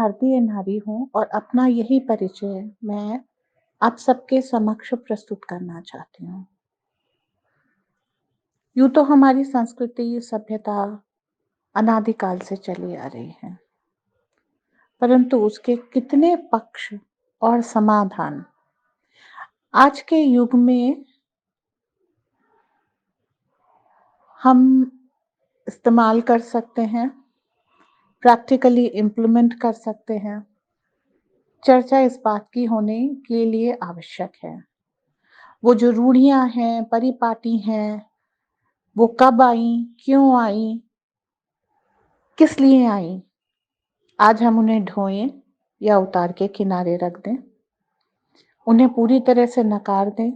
भारतीय नारी हूँ और अपना यही परिचय मैं आप सबके समक्ष प्रस्तुत करना चाहती हूँ। यूँ तो हमारी संस्कृति, सभ्यता अनादिकाल से चली आ रही है, परंतु उसके कितने पक्ष और समाधान आज के युग में हम इस्तेमाल कर सकते हैं, प्रैक्टिकली इम्प्लीमेंट कर सकते हैं। चर्चा इस बात की होने के लिए आवश्यक है। वो जो रूढ़ियाँ हैं, परिपाटी हैं, वो कब आईं, क्यों आईं, किस लिए आईं? आज हम उन्हें ढोएँ या उतार के किनारे रख दें, उन्हें पूरी तरह से नकार दें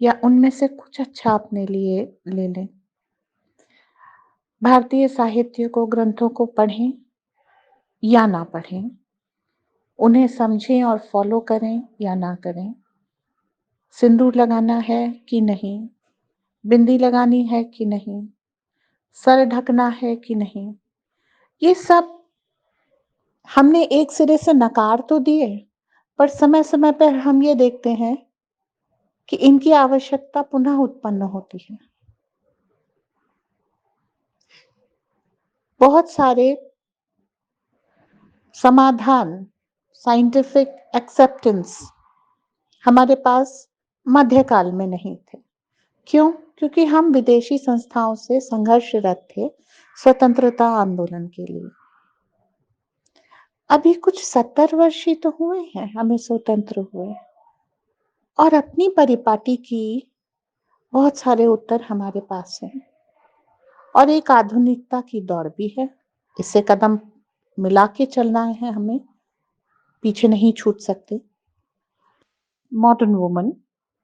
या उनमें से कुछ अच्छा अपने लिए ले लें। भारतीय साहित्य को, ग्रंथों को पढ़ें या ना पढ़ें, उन्हें समझें और फॉलो करें या ना करें। सिंदूर लगाना है कि नहीं, बिंदी लगानी है कि नहीं, सर ढकना है कि नहीं, ये सब हमने एक सिरे से नकार तो दिए, पर समय-समय पर हम ये देखते हैं कि इनकी आवश्यकता पुनः उत्पन्न होती है। बहुत सारे समाधान, साइंटिफिक एक्सेप्टेंस हमारे पास मध्यकाल में नहीं थे। क्यों? क्योंकि हम विदेशी संस्थाओं से संघर्षरत थे स्वतंत्रता आंदोलन के लिए। अभी कुछ 70 वर्ष ही तो हुए हैं हमें स्वतंत्र हुए और अपनी परिपाटी की बहुत सारे उत्तर हमारे पास हैं और एक आधुनिकता की दौड़ भी है। इससे कदम मिला के चलना है हमें, पीछे नहीं छूट सकते। Modern woman,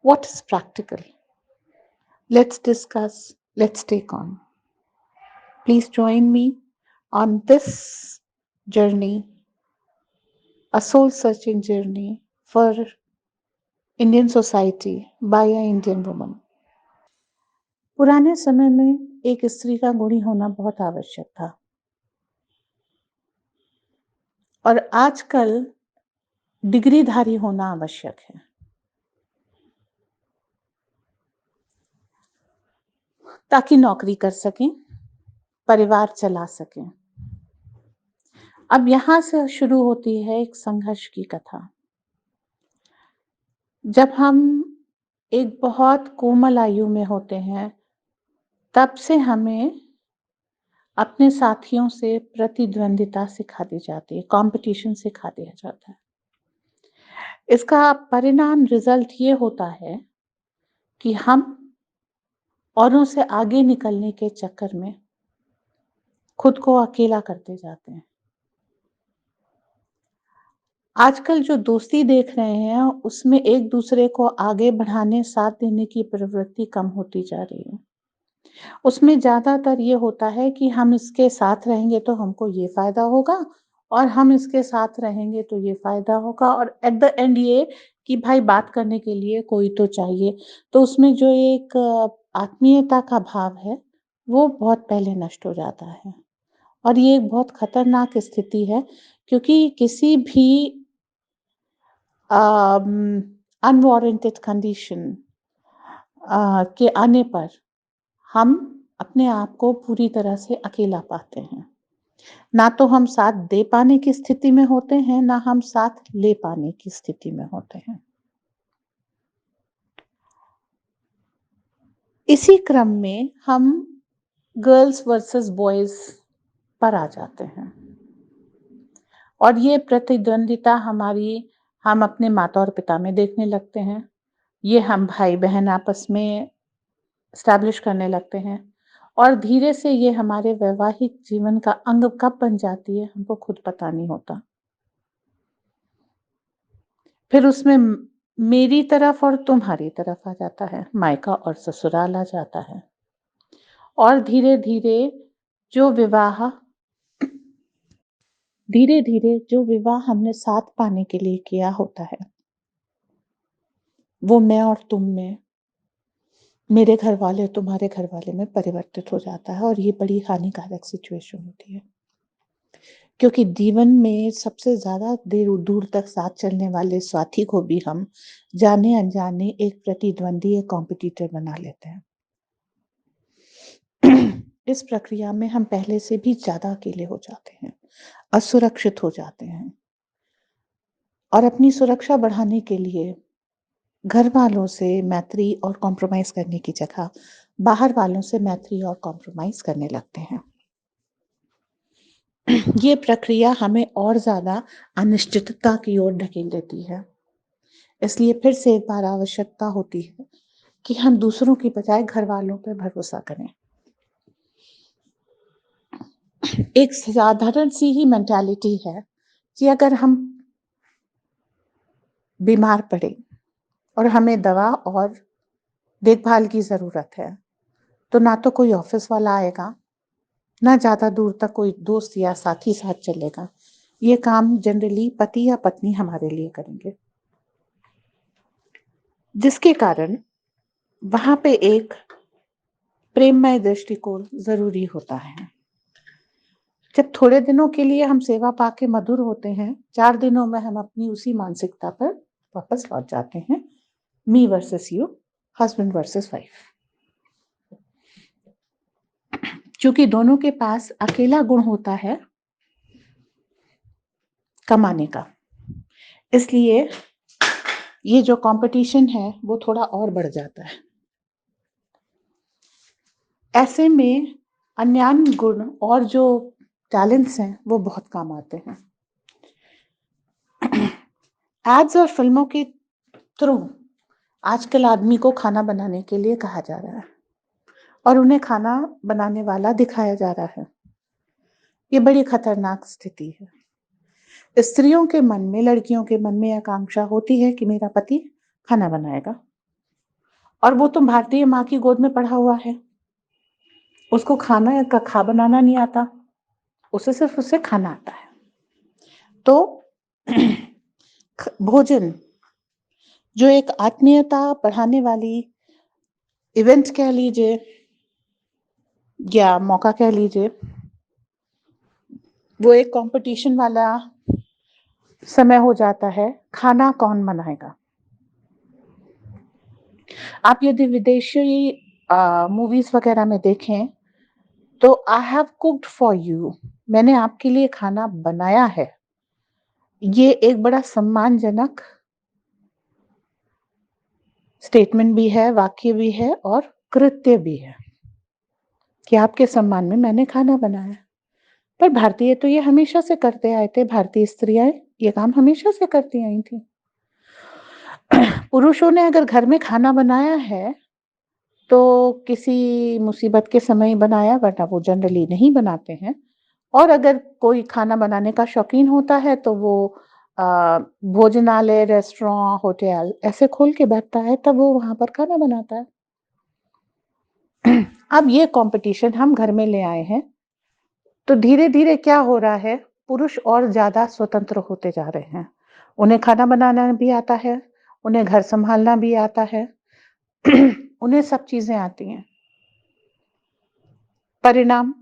what is practical? Let's discuss, let's take on. Please join me on this journey, a soul-searching journey for Indian society by a Indian woman. पुराने समय में एक स्त्री का गुणी होना बहुत आवश्यक था और आजकल डिग्रीधारी होना आवश्यक है। ताकि नौकरी कर सकें, परिवार चला सकें। अब यहाँ से शुरू होती है एक संघर्ष की कथा। जब हम एक बहुत कोमल आयु में होते हैं, तब से हमें अपने साथियों से प्रतिद्वंदिता सिखा दी जाती है, कॉम्पिटिशन सिखा दिया जाता है। इसका परिणाम रिजल्ट ये होता है कि हम औरों से आगे निकलने के चक्कर में खुद को अकेला करते जाते हैं। आजकल जो दोस्ती देख रहे हैं, उसमें एक दूसरे को आगे बढ़ाने, साथ देने की प्रवृत्ति कम होती जा रही है। उसमें ज़्यादातर ये होता है कि हम इसके साथ रहेंगे तो हमको ये फ़ायदा होगा और हम इसके साथ रहेंगे तो ये फ़ायदा होगा और एट द एंड ये कि भाई बात करने के लिए कोई तो चाहिए। तो उसमें जो एक आत्मीयता का भाव है, वो बहुत पहले नष्ट हो जाता है और ये एक बहुत खतरनाक स्थिति है क्योंकि किसी भी अनवारंटेड कंडीशन के आने पर हम अपने आप को पूरी तरह से अकेला पाते हैं। ना तो हम साथ दे पाने की स्थिति में होते हैं, ना हम साथ ले पाने की स्थिति में होते हैं। इसी क्रम में हम गर्ल्स वर्सेस बॉयज पर आ जाते हैं और ये प्रतिद्वंदिता हम अपने माता और पिता में देखने लगते हैं। ये हम भाई-बहन आपस में एस्टैब्लिश करने लगते हैं और धीरे से ये हमारे वैवाहिक जीवन का अंग कब बन जाती है, हमको खुद पता नहीं होता। फिर उसमें मेरी तरफ और तुम्हारी तरफ आ जाता है, मायका और ससुराल आ जाता है और धीरे-धीरे जो विवाह हमने साथ पाने के लिए किया होता है, वो मैं और तुम में, मेरे घरवाले तुम्हारे घरवाले में परिवर्तित हो जाता है और ये बड़ी हानिकारक सिचुएशन होती है। क्योंकि जीवन में सबसे ज़्यादा देर दूर तक साथ चलने वाले साथी को भी हम जाने-अनजाने एक प्रतिद्वंदी, एक कॉम्पिटिटर बना लेते हैं। इस प्रक्रिया में हम पहले से भी ज़्यादा अकेले हो जाते हैं, असुरक्षित हो जाते हैं और अपनी सुरक्षा बढ़ाने के लिए घर वालों से मैत्री और कॉम्प्रोमाइज़ करने की जगह बाहर वालों से मैत्री और कॉम्प्रोमाइज़ करने लगते हैं। ये प्रक्रिया हमें और ज़्यादा अनिश्चितता की ओर ढकेल देती है। इसलिए फिर से एक बार आवश्यकता होती है कि हम दूसरों की बजाय घर वालों पे भरोसा करें। एक साधारण सी ही मेंटालिटी है कि अगर हम बीमार पड़े और हमें दवा और देखभाल की ज़रूरत है, तो ना तो कोई ऑफ़िस वाला आएगा, ना ज़्यादा दूर तक कोई दोस्त या साथी साथ चलेगा। ये काम जनरली पति या पत्नी हमारे लिए करेंगे। जिसके कारण वहाँ पे एक प्रेममय दृष्टिकोण ज़रूरी होता है। जब थोड़े दिनों के लिए हम सेवा पाके मधुर होते हैं, 4 दिनों में हम अपनी उसी मानसिकता पर वापस लौट जाते हैं, मी versus you, husband versus wife. चूँकि दोनों के पास अकेला गुण होता है कमाने का, इसलिए ये जो कॉम्पिटिशन है, वो थोड़ा और बढ़ जाता है। ऐसे में अन्यान्य गुण और जो टैलेंट्स हैं, वो बहुत काम आते हैं। एड्स और फ़िल्मों के थ्रू आजकल आदमी को खाना बनाने के लिए कहा जा रहा है और उन्हें खाना बनाने वाला दिखाया जा रहा है। ये बड़ी खतरनाक स्थिति है। स्त्रियों के मन में, लड़कियों के मन में आकांक्षा होती है कि मेरा पति खाना बनाएगा और वो तो भारतीय माँ की गोद में पढ़ा हुआ है। उसको खा बनाना नहीं आता, उसे खाना आता है। तो भोजन जो एक आत्मीयता बढ़ाने वाली इवेंट कह लीजिए या मौका कह लीजिए, वो एक कॉम्पिटिशन वाला समय हो जाता है, खाना कौन बनाएगा। आप यदि विदेशी मूवीज़ वगैरह में देखें, तो I have cooked for you, मैंने आपके लिए खाना बनाया है। ये एक बड़ा सम्मानजनक स्टेटमेंट भी है, वाक्य भी है और कृत्य भी है कि आपके सम्मान में मैंने खाना बनाया। पर भारतीय तो ये हमेशा से करते आए थे, भारतीय स्त्रियाँ ये काम हमेशा से करती आई थी। पुरुषों ने अगर घर में खाना बनाया है, तो किसी मुसीबत के समय ही बनाया, वरना वो जनरली नहीं बनाते हैं। और अगर कोई खाना बनाने का शौकीन होता है, तो वो भोजनालय, रेस्टोरेंट, होटल ऐसे खोल के बैठता है, तब वो वहाँ पर खाना बनाता है। अब ये कॉम्पिटिशन हम घर में ले आए हैं, तो धीरे-धीरे क्या हो रहा है, पुरुष और ज़्यादा स्वतंत्र होते जा रहे हैं। उन्हें खाना बनाना भी आता है, उन्हें घर सँभालना भी आता है, उन्हें सब चीज़ें आती हैं। परिणाम,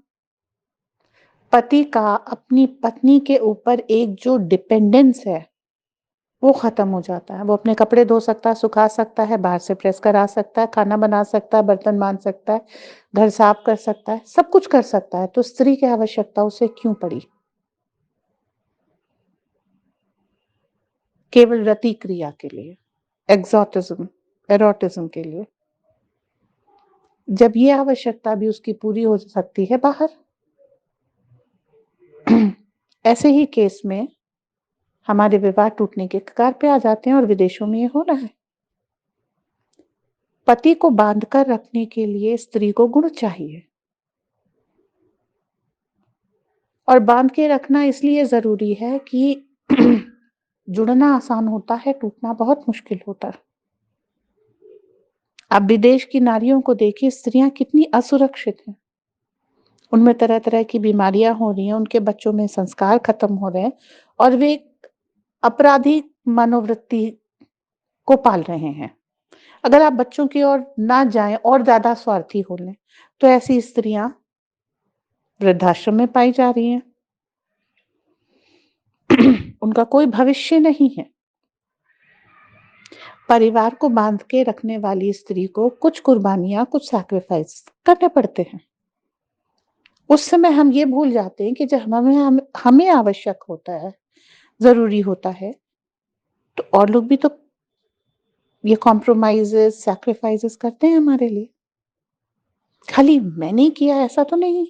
पति का अपनी पत्नी के ऊपर एक जो डिपेंडेंस है, वो ख़त्म हो जाता है। वो अपने कपड़े धो सकता है, सुखा सकता है, बाहर से प्रेस करा सकता है, खाना बना सकता है, बर्तन मांज सकता है, घर साफ कर सकता है, सब कुछ कर सकता है। तो स्त्री की आवश्यकता उसे क्यों पड़ी? केवल रति क्रिया के लिए, एरोटिज़्म के लिए। जब ये आवश्यकता भी उसकी पूरी हो सकती है बाहर। ऐसे ही केस में हमारे विवाह टूटने के कगार पे आ जाते हैं और विदेशों में ये हो रहा है। पति को बांध कर रखने के लिए स्त्री को गुण चाहिए और बांध के रखना इसलिए ज़रूरी है कि जुड़ना आसान होता है, टूटना बहुत मुश्किल होता है। आप विदेश की नारियों को देखिए, स्त्रियाँ कितनी असुरक्षित हैं। उनमें तरह-तरह की बीमारियाँ हो रही हैं, उनके बच्चों में संस्कार खत्म हो रहे हैं और वे अपराधी मनोवृत्ति को पाल रहे हैं। अगर आप बच्चों की ओर ना जाएँ और ज़्यादा स्वार्थी हो लें, तो ऐसी स्त्रियाँ वृद्धाश्रम में पाई जा रही हैं। उनका कोई भविष्य नहीं है। परिवार को बाँध के रखने वाली स्त्री को कुछ कुर्बानियाँ, कुछ सैक्रिफाइस करने पड़ते हैं। उस समय हम ये भूल जाते हैं कि जब हमें आवश्यक होता है, ज़रूरी होता है, तो और लोग भी तो ये कॉम्प्रोमाइज़ेज़, सैक्रिफाइसेज़ करते हैं हमारे लिए। खाली मैंने ही किया ऐसा तो नहीं।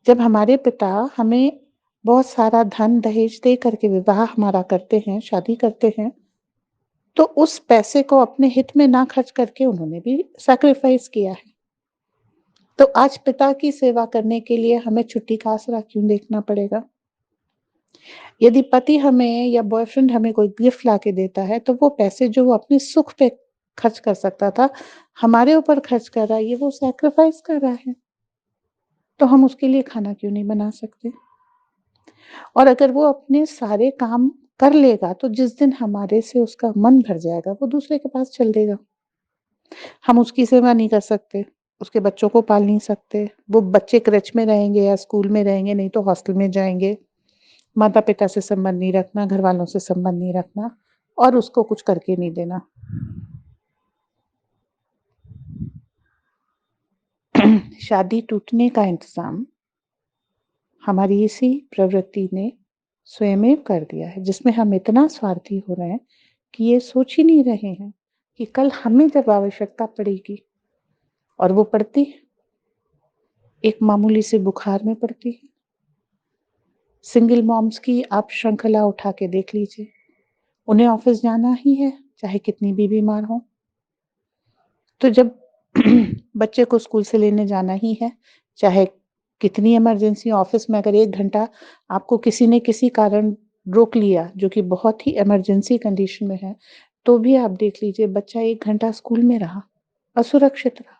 जब हमारे पिता हमें बहुत सारा धन दहेज दे करके विवाह हमारा करते हैं, शादी करते हैं, तो उस पैसे को अपने हित में ना खर्च करके उन्होंने भी सैक्रिफाइस किया है। तो आज पिता की सेवा करने के लिए हमें छुट्टी का आसरा क्यों देखना पड़ेगा? यदि पति हमें या बॉयफ्रेंड हमें कोई गिफ्ट लाके देता है, तो वो पैसे जो वो अपने सुख पे खर्च कर सकता था, हमारे ऊपर खर्च कर रहा है, ये वो सैक्रिफाइस कर रहा है। तो हम उसके लिए खाना क्यों नहीं बना सकते? और अगर वो अपने सारे काम कर लेगा, तो जिस दिन हमारे से उसका मन भर जाएगा, वो दूसरे के पास चल देगा। हम उसकी सेवा नहीं कर सकते, उसके बच्चों को पाल नहीं सकते। वो बच्चे क्रेच में रहेंगे या स्कूल में रहेंगे, नहीं तो हॉस्टल में जाएँगे। माता-पिता से संबंध नहीं रखना, घरवालों से संबंध नहीं रखना और उसको कुछ करके नहीं देना। शादी टूटने का इंतज़ाम हमारी इसी प्रवृत्ति ने स्वयमेव कर दिया है, जिसमें हम इतना स्वार्थी हो रहे हैं कि ये सोच ही नहीं रहे हैं कि कल हमें जब आवश्यकता पड़ेगी और वो पड़ती है, एक मामूली से बुखार में पड़ती है। सिंगल मॉम्स की आप श्रृंखला उठा के देख लीजिए। उन्हें ऑफ़िस जाना ही है, चाहे कितनी भी बीमार हों। तो जब बच्चे को स्कूल से लेने जाना ही है, चाहे कितनी इमरजेंसी ऑफ़िस में अगर 1 घंटा आपको किसी ने किसी कारण रोक लिया, जो कि बहुत ही इमरजेंसी कंडीशन में है, तो भी आप देख लीजिए बच्चा 1 घंटा स्कूल में रहा, असुरक्षित रहा।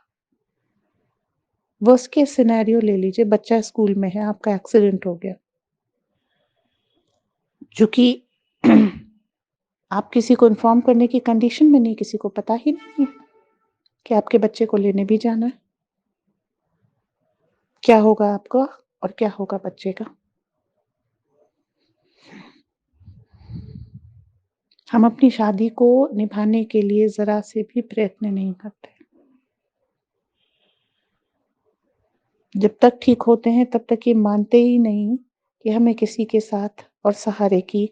वर्स्ट केस सिनेरियो ले लीजिए, बच्चा स्कूल में है, आपका एक्सीडेंट हो गया, जो कि आप किसी को इन्फॉर्म करने की कंडीशन में नहीं, किसी को पता ही नहीं है कि आपके बच्चे को लेने भी जाना है। क्या होगा आपका और क्या होगा बच्चे का? हम अपनी शादी को निभाने के लिए ज़रा से भी प्रयत्न नहीं करते। जब तक ठीक होते हैं तब तक ये मानते ही नहीं कि हमें किसी के साथ और सहारे की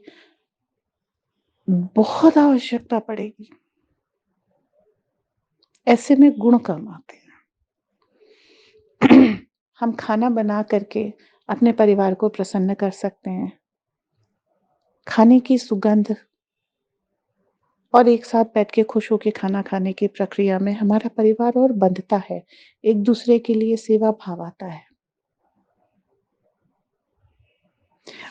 बहुत आवश्यकता पड़ेगी। ऐसे में गुण कम आते हैं। हम खाना बना करके अपने परिवार को प्रसन्न कर सकते हैं। खाने की सुगंध और एक साथ बैठ के खुश होके खाना खाने की प्रक्रिया में हमारा परिवार और बंधता है। एक-दूसरे के लिए सेवा भाव आता है।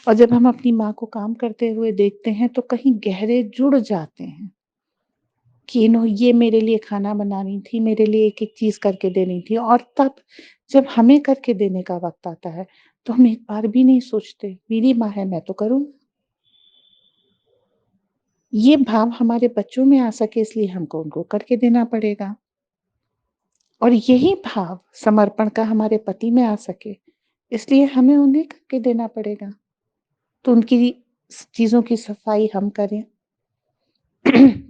और जब हम अपनी माँ को काम करते हुए देखते हैं तो कहीं गहरे जुड़ जाते हैं कि ये मेरे लिए खाना बनानी थी, मेरे लिए एक-एक चीज़ करके देनी थी और तब जब हमें करके देने का वक़्त आता है, तो हम एक बार भी नहीं सोचते, मेरी माँ है मैं तो करूँ। ये भाव हमारे बच्चों में आ सके इसलिए हमको उनको करके देना पड़ेगा। और यही भाव समर्पण का हमारे पति में आ सके, इसलिए हमें उन्हें करके देना पड़ेगा। तो उनकी चीज़ों की सफाई हम करें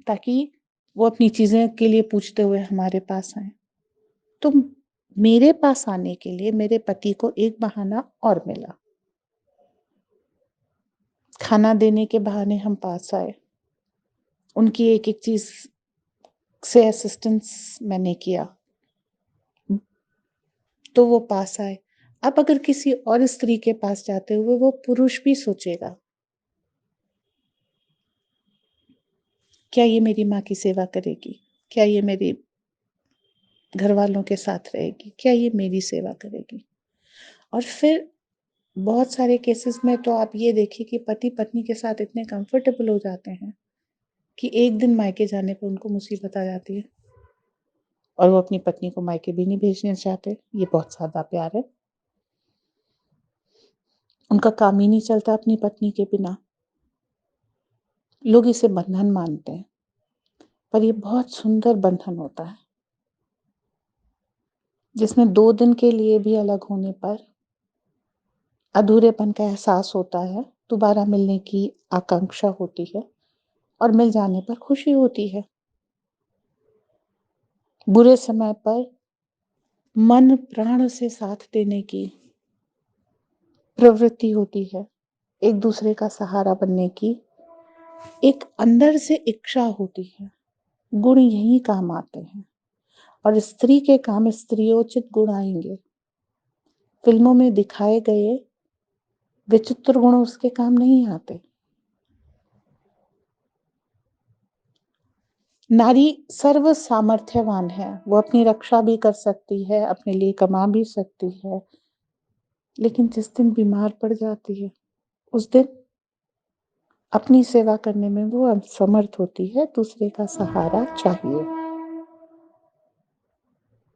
ताकि वो अपनी चीज़ें के लिए पूछते हुए हमारे पास आएँ। तो मेरे पास आने के लिए मेरे पति को एक बहाना और मिला। खाना देने के बहाने हम पास आए। उनकी एक-एक चीज़ से असिस्टेंस मैंने किया, तो वो पास आए। अब अगर किसी और स्त्री के पास जाते हुए वो पुरुष भी सोचेगा, क्या ये मेरी माँ की सेवा करेगी? क्या ये मेरे घरवालों के साथ रहेगी? क्या ये मेरी सेवा करेगी? और फिर बहुत सारे केसेज़ में तो आप ये देखिए कि पति-पत्नी के साथ इतने कंफर्टेबल हो जाते हैं कि एक दिन मायके जाने पे उनको मुसीबत आ जाती है और वो अपनी पत्नी को मायके भी नहीं भेजना चाहते। ये बहुत सादा प्यार है। उनका काम ही नहीं चलता अपनी पत्नी के बिना। लोग इसे बंधन मानते हैं, पर ये बहुत सुंदर बंधन होता है, जिसमें 2 दिन के लिए भी अलग होने पर अधूरेपन का एहसास होता है दोबारा मिलने की आकांक्षा होती है और मिल जाने पर खुशी होती है। बुरे समय पर मन प्राण से साथ देने की प्रवृत्ति होती है। एक-दूसरे का सहारा बनने की एक अंदर से इच्छा होती है। गुण यहीं काम आते हैं और स्त्री के काम स्त्रियोचित गुण आएँगे। फ़िल्मों में दिखाए गए विचित्र गुण उसके काम नहीं आते। नारी सर्व सामर्थ्यवान है, वो अपनी रक्षा भी कर सकती है, अपने लिए कमा भी सकती है, लेकिन जिस दिन बीमार पड़ जाती है, उस दिन अपनी सेवा करने में वो असमर्थ होती है, दूसरे का सहारा चाहिए।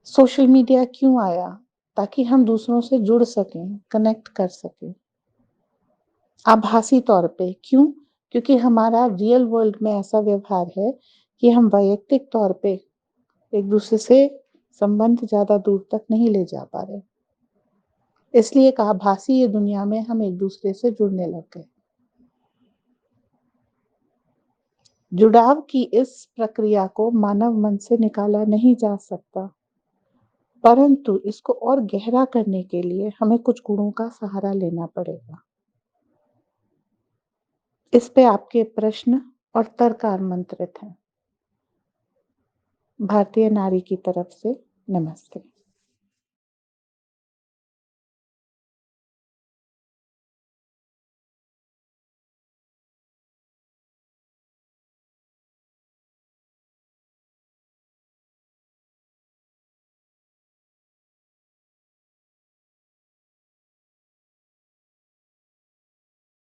सोशल मीडिया क्यों आया? ताकि हम दूसरों से जुड़ सकें, कनेक्ट कर सकें। आभासी तौर पे, क्यों? क्योंकि हमारा रियल वर्ल्ड में ऐसा व्यवहार है कि हम वैयक्तिक तौर पे एक-दूसरे से संबंध ज़्यादा दूर तक नहीं ले जा पा रहे। इसलिए एक आभासी ये दुनिया में हम एक-दूसरे से जुड़ने लग गए। जुड़ाव की इस प्रक्रिया को मानव मन से निकाला नहीं जा सकता, परंतु इसको और गहरा करने के लिए हमें कुछ गुणों का सहारा लेना पड़ेगा। इस पे आपके प्रश्न और तर्क आमंत्रित हैं। भारतीय नारी की तरफ से नमस्ते।